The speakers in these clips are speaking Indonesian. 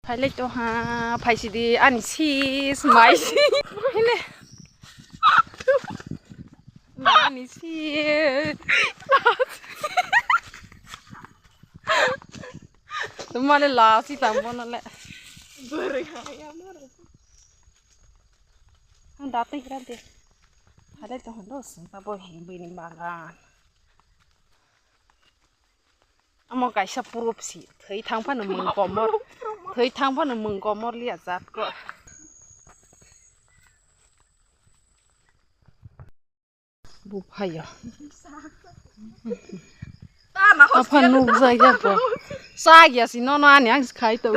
phải lấy cho ha phải chỉ đi ăn cheese máy thế này ăn cheese tụi mà lên lá xí tạm bọn nó lại không đáp đi ra đi phải lấy cho hắn đó sống ta bồi hình bên bagan ama kaisa purup sih thấy thang pan mừng komor thấy thang pan mừng komor lihat zat kok bupaya apa nub saja po saja sih nono aneh khai tuh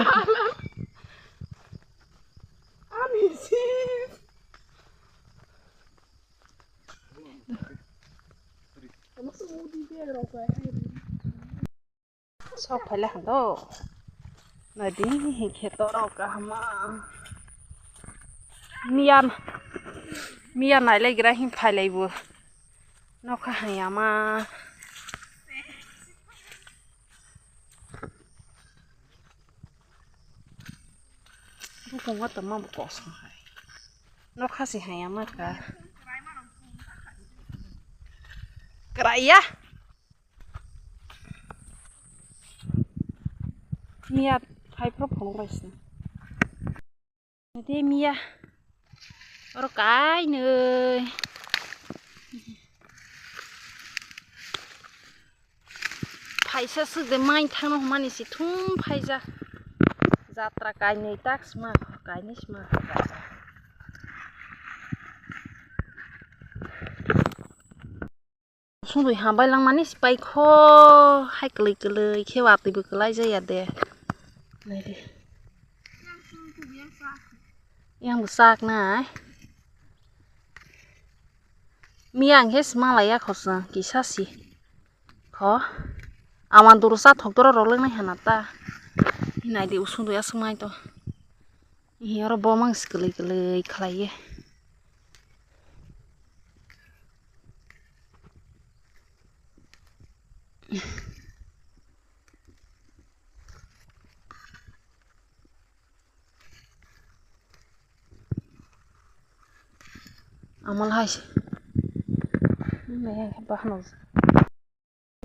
sao phải là đó này đi khi tôi đâu cả mà miya này lấy cái hình phải lấy vừa nó khác hay mà lúc không có tấm mà có xong hay nó khác gì hay mà cả cái ya miya phải prop không phải sao thế miya ở cái nơi phải sao sự để mai thằng nó mà nisi thum phải ra jatra cái này tax mà cái này mà xong rồi hàng bay lăng mà nisi bay kho hay cái lời khi vào thì bực lại dây à đẻ này đi yang besar na miang hes malaya khosa kisa si kho aman durusa thoktora roleng nai hanata hinai de usun ya semai to hi oro bomang skele khlaiye amal hai này bah nó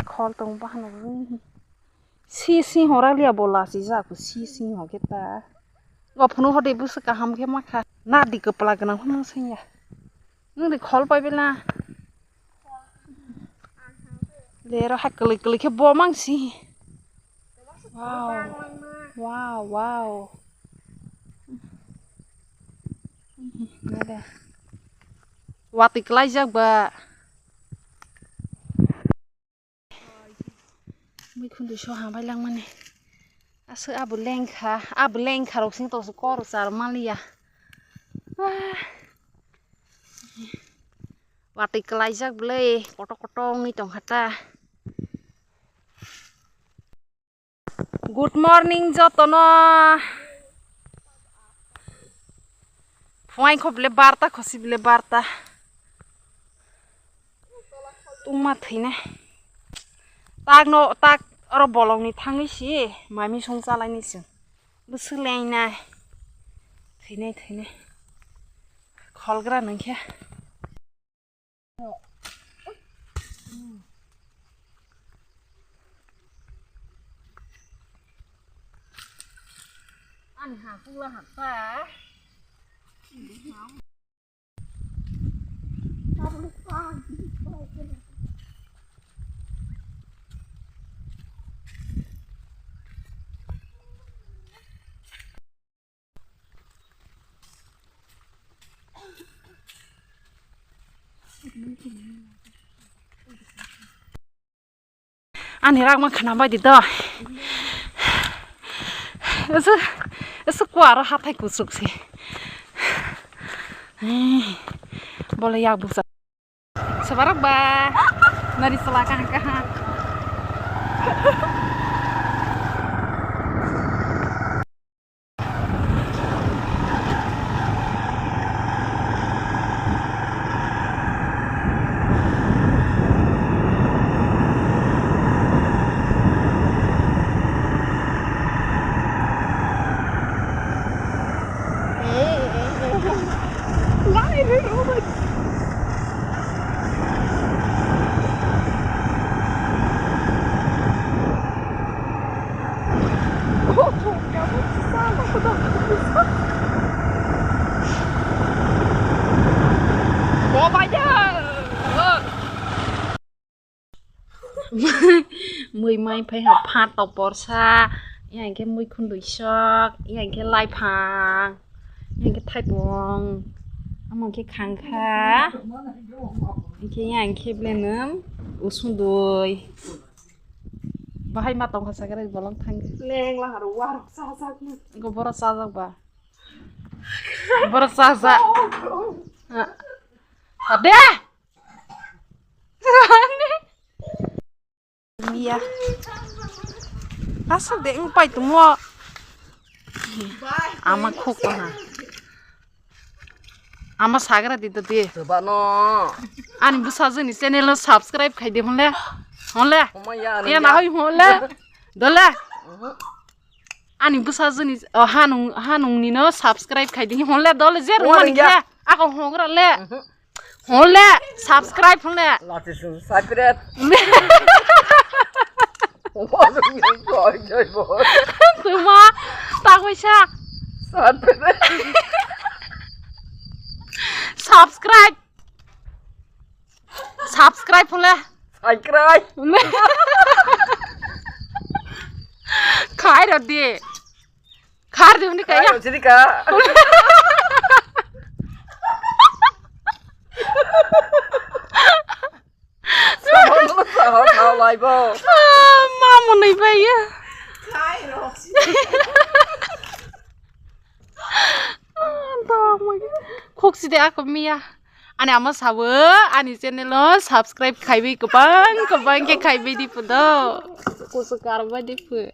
khol tông bah nó si hora lia bola si za ku si ho kita ngop nu ho de bu sa ham ke ma kha na di ke pala gana ho sing ya nu de khol pai bela le ro ha kali ke bo mang si wow nada wati kelai jak ba mấy con đứa cho hàng bay lăng mà này sợ abu leng khá rục sinh tổ số có rồi sao mà lia và tịch lại chắc bê koto ni trong hạt ta good morning cho tao nó phai khop le barta khosi le barta tung mà thấy này tak ở bolong ni thang xí mà mi song ra lại ni sừng bớt sức lên này thấy này khol gra nâng kia ăn hả cũng là hạt ta anh rác mà khăn bay đi đó, eso quả ra hạt hay củ sục gì, boleh ya busa, sebarang ba, nari selakang kah? mười mai phải học pha tàu bò saอย่างcái mười con đuổi sọcอย่างcái lายพางอย่างcái tháiบวงเอามองcái khang khá cáiอย่างcáiเปลนมอุสุนด้วยบ่ให้มาตรงภาษากันเลยบ่ลองทังแรงละหรือว่าซาซักมันก็บ่รซาซักบ่บ่รซาซักอะเด้miya asal deh ngupai tuh mau ama cook mana ama sagra di tadi coba no ani bisa aja nih channel lo subscribe kai deh honle ya nah hoi honle dole ani bisa aja nih hanung nih no subscribe kai deh honle dole zer mani ya aku hongra le honle subscribe honle latih subscribe Cuma tak bisa subscribe boleh khai rồi đi khai rồi đi cái jadi kak sao lại vô mau này vậy á 혹시 대학 미야 아니 아마 사워 아니 channel subscribe khai keban ke khai di pudo kusukar ba di pu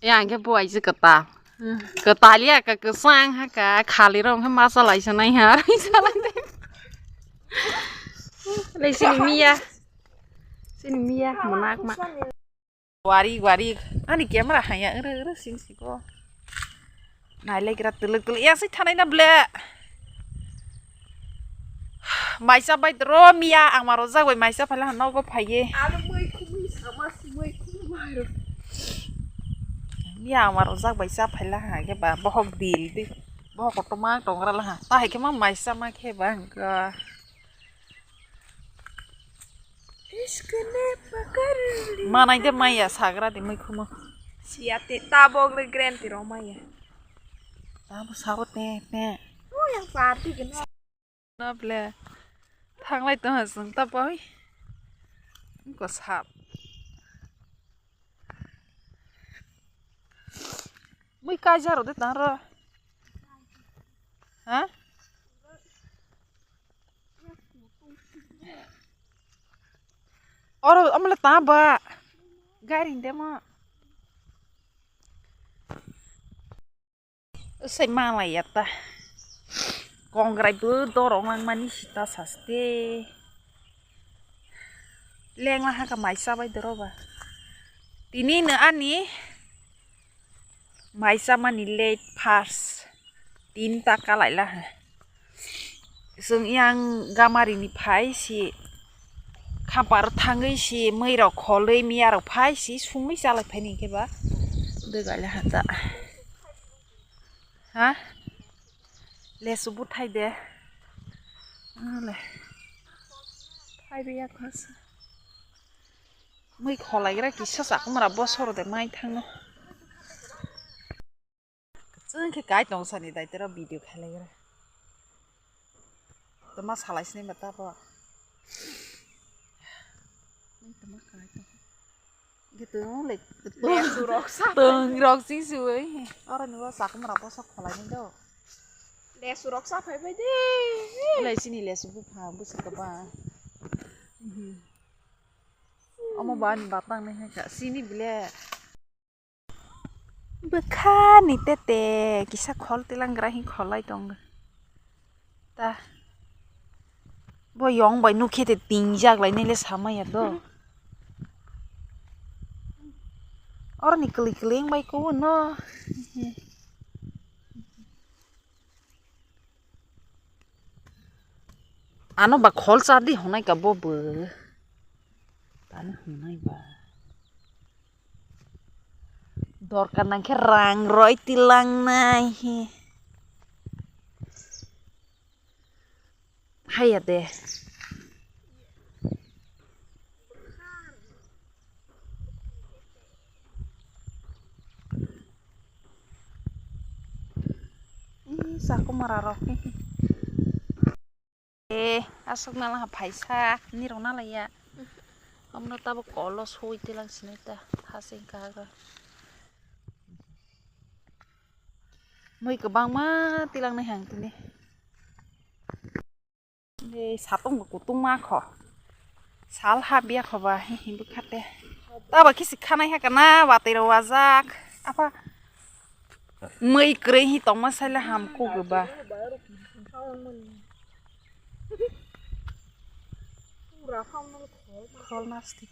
yang ke buai je keta lia ka kesang ha ka khali rong ha masalah sanai ha salah deh sini miya menak mak wari ani kamera hanya sing siko nai lagi rat tuluk ya sih tanai na ble maisa bai dro miya ang maroza wei maisa phala no go phaye alo moi khumi sama si moi khumi miya ang maroza bai sa phala ha ke ba bohok dil di bohok tomang tongra la ha ta he ke ma maisa ma ke bang ka mana itu maya sagra di muka siate tabok le grand di rumah ya tabu sahut nih oh yang party kena nable thang lai tuh hasung tapoy ko sahab mui kajar udah taro hah Orang ambil tabak, garing deh mak. Saya malah ya ta. Kongrai bu dorong lang manis ta saste. Leng lah ka maisa bai doroba. Tini ne ani maisa mani late pass. Tin ta kalai lah. Sung yang gamar ini pai si. Kabar tangai si merah kolej miara pai si sumi salah pening ke ba, degalah hata, hah, le subut hai deh, le, hai biya kas, mai kolej kira kisah sak merah bosor deh mai tangno, kecil ke kait dong sani dah itu video kolej kira, teman salah sini betul apa? Gitu lek surok sih suwe orang nih sak merapa sak kolanya do le surok sak apa deh le sini le subuh paham bus ke ba Oma bahan batang nih kak sini beli bekan nih tete kisah kol tilang gerahin kolai dong tah boyong boy nuki te tinjak lai nih le sama ya do orang nih keling baik kau no ano ba khol cha di honai ka bo bo tan honai ba dorkar nang ke rang roi tilang nai hai ya de saku mararok asok nalang paisa ni rona la ya amno tabo kolos hui tilang sinita hasing kaga moi kebang ma tilang ne hang tini de satung kutung ma kho sal ha bia khoba hindu khate taba kisi khanai ha kana watiro wajak apa moi kre hi tong ma sala ham ko gba khol nasti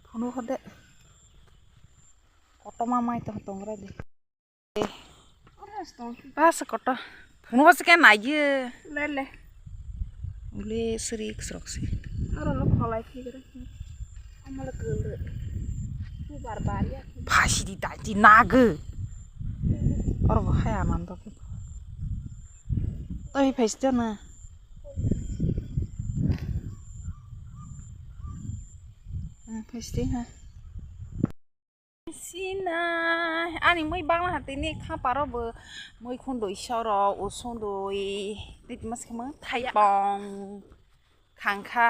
phunu khode koto mamai tong tong ra de pas koto phunu was ke na ye le ule sri ksroksi aro no kholai ki gre amala gre tu barbar ya phashi di ta ti nag aro hai anand ke toi phais na phais ha sina ani moi bangla hatini kha paro bo moi khondoi soro usondoi dit mas khama thai bong khangkha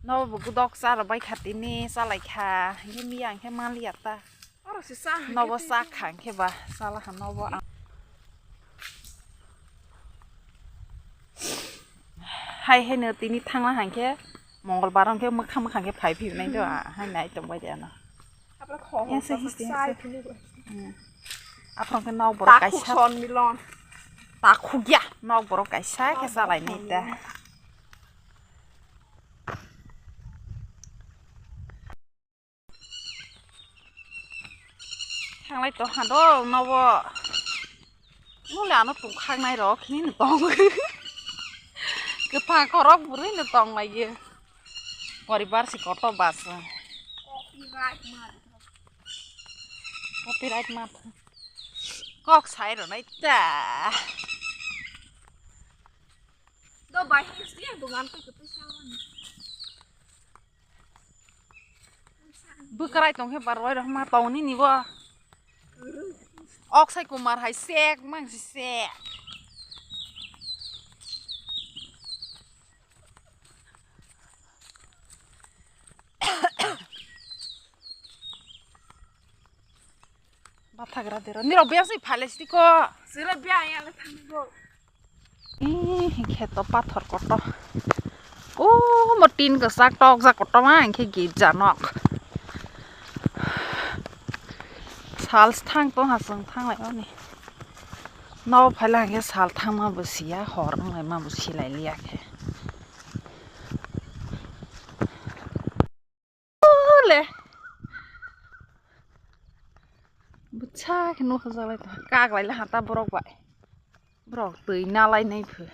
no bo gudok sar bai khatini salai kha ye miya khe maliata aro si sa no bo sa khang khe ba sala han no bo hai hai ne tini thangla hang khe mongolbar khe mokha mokha khe phai phi nai do hai nai tong bai de na yang sehistihnya apa kan nau borok kaisa takuk ya nau borok kaisa kesalai nih dah thang lai to hando nau bo mulai anu tuh khang nai rok ini tong kepa korok buru ini tong lagi waribar si koto bas copyright mat kok sai rồi đấy ta đâu bài hết gì đồ ăn tôi cứ sao bữa cái tông hết bảo rồi mà tông ní ní vợ ốc sai kumar hay xe mang xe Bata gradero. Ni robian sih palestiko. Sira biar yang letanggo. Kheto pathor koto. Motin ke sak tok sak koto mah khe gi janok. Sal thang to hasang thang lai ni. No phala ke sal thang ma busia hor ngai ma busi lai lia ke. Le cha cái nô khơi lại kag lại là hạt ta borok vậy borok tươi na lại này phừ